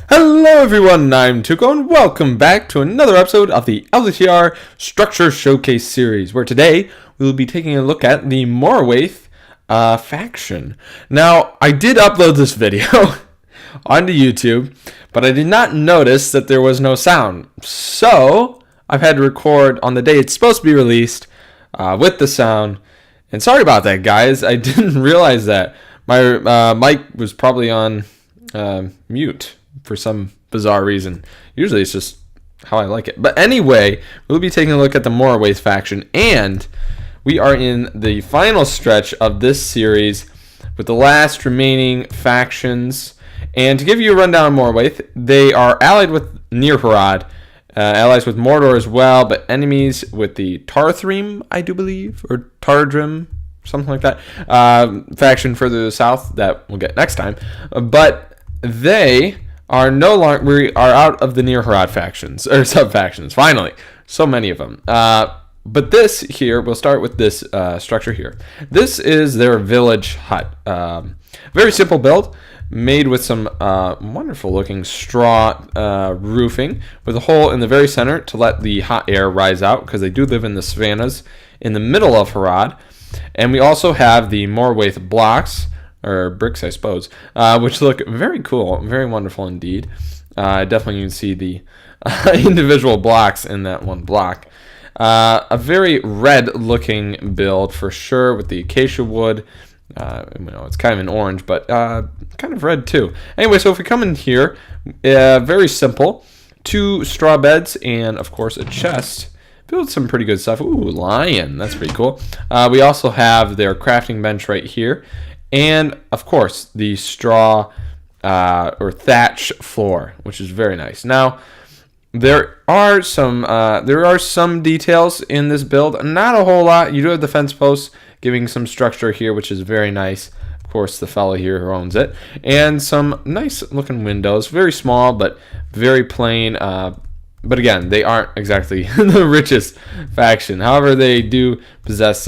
Hello everyone, I'm Tuco and welcome back to another episode of the Lotr Structure Showcase series, where today we will be taking a look at the Morwaith Faction. Now, I did upload this video onto YouTube, but I did not notice that there was no sound. So, I've had to record on the day it's supposed to be released with the sound. And sorry about that, guys. I didn't realize that. My mic was probably on mute for some bizarre reason. Usually it's just how I like it. But anyway, we'll be taking a look at the Morwaith Faction, and we are in the final stretch of this series with the last remaining factions. And to give you a rundown on Morwaith, they are allied with near Harad, allies with Mordor as well, but enemies with the Tarthrim, I do believe, or Tardrim, something like that, faction further south that we'll get next time. But they are no longer, we are out of the near Harad factions, or sub-factions, finally. So many of them. But this here, we'll start with this structure here. This is their village hut. Very simple build, made with some wonderful looking straw roofing, with a hole in the very center to let the hot air rise out, because they do live in the savannas in the middle of Harad. And we also have the Morwaith blocks, or bricks, I suppose, which look very cool, very wonderful indeed. Definitely you can see the individual blocks in that one block. A very red-looking build for sure, with the acacia wood. It's kind of an orange, but kind of red too. Anyway, so if we come in here, very simple. 2 straw beds and, of course, a chest. Build some pretty good stuff. Ooh, lion. That's pretty cool. We also have their crafting bench right here. And, of course, the straw or thatch floor, which is very nice. Now, there are some details in this build. Not a whole lot. You do have the fence posts giving some structure here, which is very nice. Of course, the fellow here who owns it. And some nice-looking windows. Very small, but very plain. But again, they aren't exactly the richest faction. However, they do possess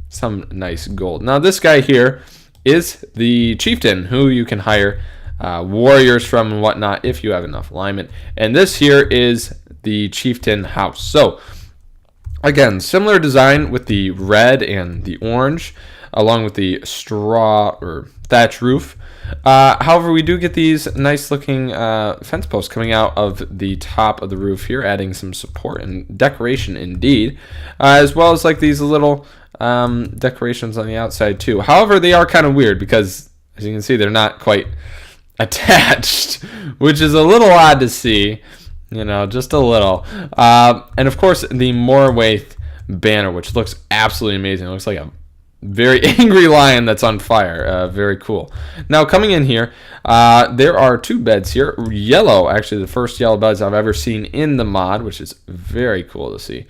some nice gold. Now, this guy here is the chieftain, who you can hire warriors from and whatnot if you have enough alignment. And this here is the chieftain house. So, again, similar design with the red and the orange, along with the straw or thatch roof. However, we do get these nice looking fence posts coming out of the top of the roof here, adding some support and decoration indeed, as well as like these little decorations on the outside too. However, they are kind of weird because, as you can see, they're not quite attached, which is a little odd to see, just a little. And of course, the Morwaith banner, which looks absolutely amazing. It looks like a very angry lion that's on fire. Very cool. Now, coming in here, there are 2 beds here. Yellow, actually the first yellow beds I've ever seen in the mod, which is very cool to see.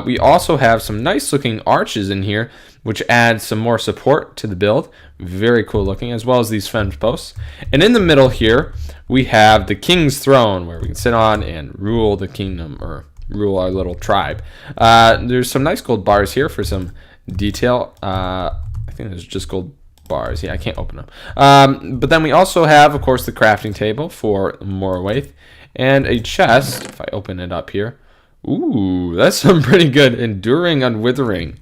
We also have some nice looking arches in here, which adds some more support to the build. Very cool looking, as well as these fence posts. And in the middle here, we have the king's throne, where we can sit on and rule the kingdom, or rule our little tribe. There's some nice gold bars here for some detail. I think there's just gold bars. Yeah, I can't open them. But then we also have, of course, the crafting table for Morwaith, and a chest. If I open it up here, ooh, that's some pretty good enduring unwithering.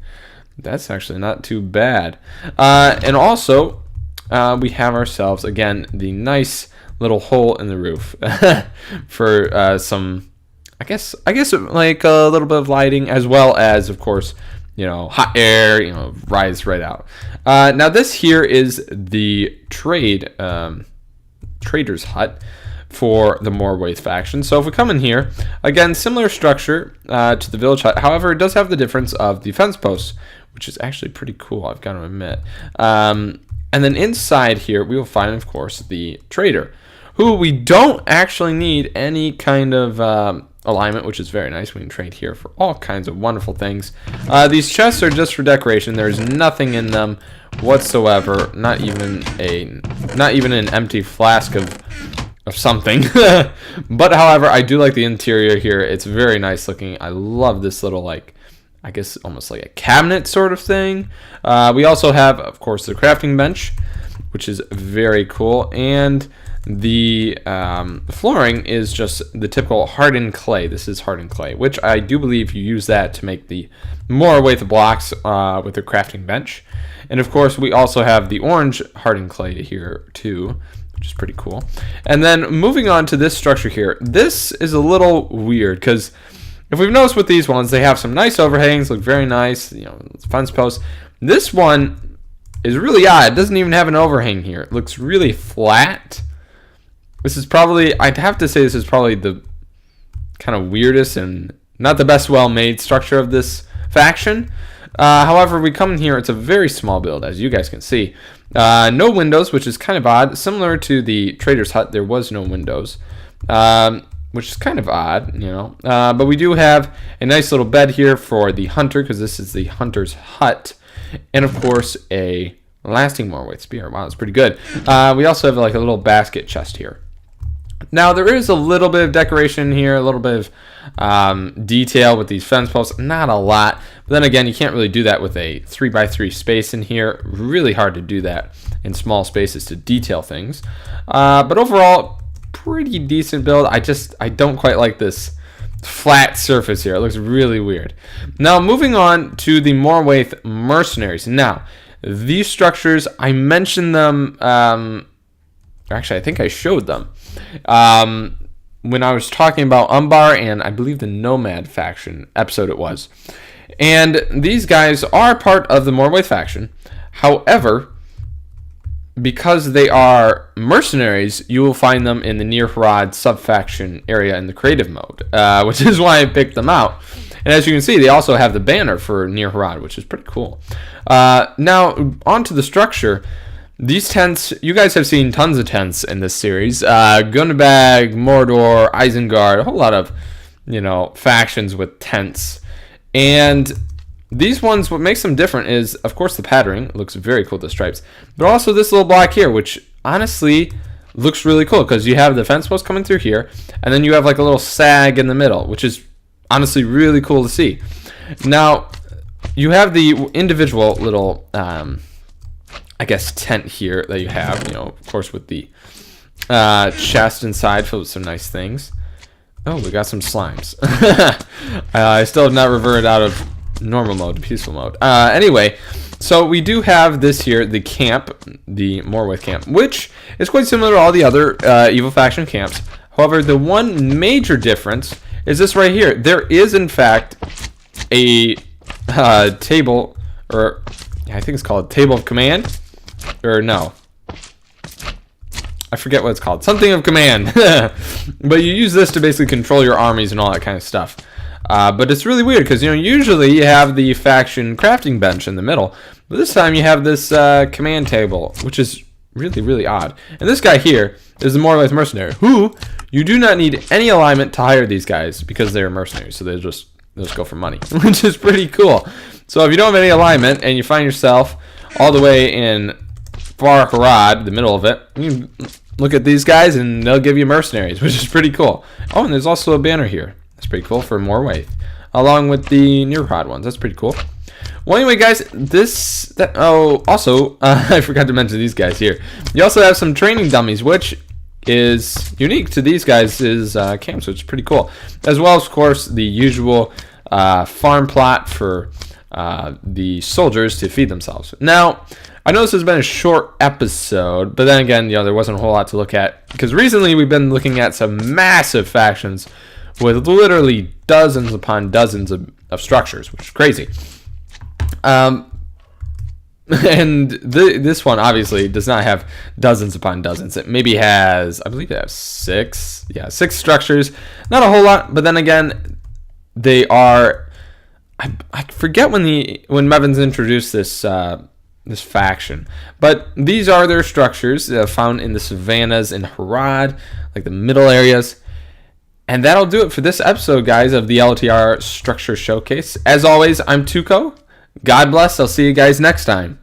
That's actually not too bad. And also, we have ourselves again the nice little hole in the roof for some, I guess like a little bit of lighting, as well as, of course, hot air, rise right out. Now this here is the trader's hut for the Morwaith faction. So if we come in here, again, similar structure to the village hut. However, it does have the difference of the fence posts, which is actually pretty cool, I've got to admit. And then inside here, we will find, of course, the trader, who we don't actually need any kind of alignment, which is very nice. We can trade here for all kinds of wonderful things. These chests are just for decoration. There's nothing in them whatsoever. Not even an empty flask of something. But however, I do like the interior here. It's very nice looking. I love this little, I guess almost like a cabinet sort of thing. We also have, of course, the crafting bench, which is very cool, and the flooring is just the typical hardened clay. This is hardened clay, which I do believe you use that to make the Morwaith blocks with the crafting bench. And of course, we also have the orange hardened clay here too, which is pretty cool. And then moving on to this structure here, this is a little weird because if we've noticed with these ones, they have some nice overhangs, look very nice, fence posts. This one is really odd. It doesn't even have an overhang here. It looks really flat. This is probably, I'd have to say this is probably the kind of weirdest and not the best well-made structure of this faction. However, we come in here, it's a very small build, as you guys can see. No windows, which is kind of odd. Similar to the Trader's Hut, there was no windows, which is kind of odd, But we do have a nice little bed here for the Hunter, because this is the Hunter's Hut. And, of course, a lasting Morwaith Spear. Wow, that's pretty good. We also have like a little basket chest here. Now, there is a little bit of decoration here, a little bit of detail with these fence posts. Not a lot. But then again, you can't really do that with a 3x3 space in here. Really hard to do that in small spaces to detail things. But overall, pretty decent build. I don't quite like this flat surface here. It looks really weird. Now, moving on to the Morwaith Mercenaries. Now, these structures, I mentioned them... actually, I think I showed them when I was talking about Umbar and I believe the Nomad faction episode it was. And these guys are part of the Morwaith faction. However, because they are mercenaries, you will find them in the Near Harad sub-faction area in the creative mode, which is why I picked them out. And as you can see, they also have the banner for Near Harad, which is pretty cool. Now, onto the structure. These tents, you guys have seen tons of tents in this series. Gunbag, Mordor, Isengard, a whole lot of, factions with tents. And these ones, what makes them different is, of course, the patterning. It looks very cool, the stripes. But also this little block here, which honestly looks really cool because you have the fence post coming through here, and then you have like a little sag in the middle, which is honestly really cool to see. Now, you have the individual little... I guess tent here that you have, of course with the chest inside filled with some nice things. Oh, we got some slimes. I still have not reverted out of normal mode to peaceful mode. Anyway, so we do have this here, the camp, the Morwaith camp, which is quite similar to all the other Evil Faction camps. However, the one major difference is this right here. There is, in fact, a table, or I think it's called Table of Command. Or no, I forget what it's called. Something of command. But you use this to basically control your armies and all that kind of stuff. But it's really weird because, usually you have the faction crafting bench in the middle. But this time you have this command table, which is really, really odd. And this guy here is the Morwaith Mercenary, who you do not need any alignment to hire these guys because they're mercenaries. So they'll just go for money, which is pretty cool. So if you don't have any alignment and you find yourself all the way in far Harad, the middle of it, you look at these guys and they'll give you mercenaries, which is pretty cool. Oh, and there's also a banner here. That's pretty cool for Morwaith, along with the Near Harad ones. That's pretty cool. Well, anyway, guys, also, I forgot to mention these guys here. You also have some training dummies, which is unique to these guys' camps, which is pretty cool. As well as, of course, the usual farm plot for the soldiers to feed themselves. Now, I know this has been a short episode, but then again, there wasn't a whole lot to look at because recently we've been looking at some massive factions with literally dozens upon dozens of structures, which is crazy. And this one obviously does not have dozens upon dozens. It maybe has, I believe it has 6. Yeah, 6 structures. Not a whole lot, but then again, they are. I forget when Mevins introduced this faction, but these are their structures found in the savannas in Harad, like the middle areas. And that'll do it for this episode, guys, of the LTR Structure Showcase. As always, I'm Tuco. God bless. I'll see you guys next time.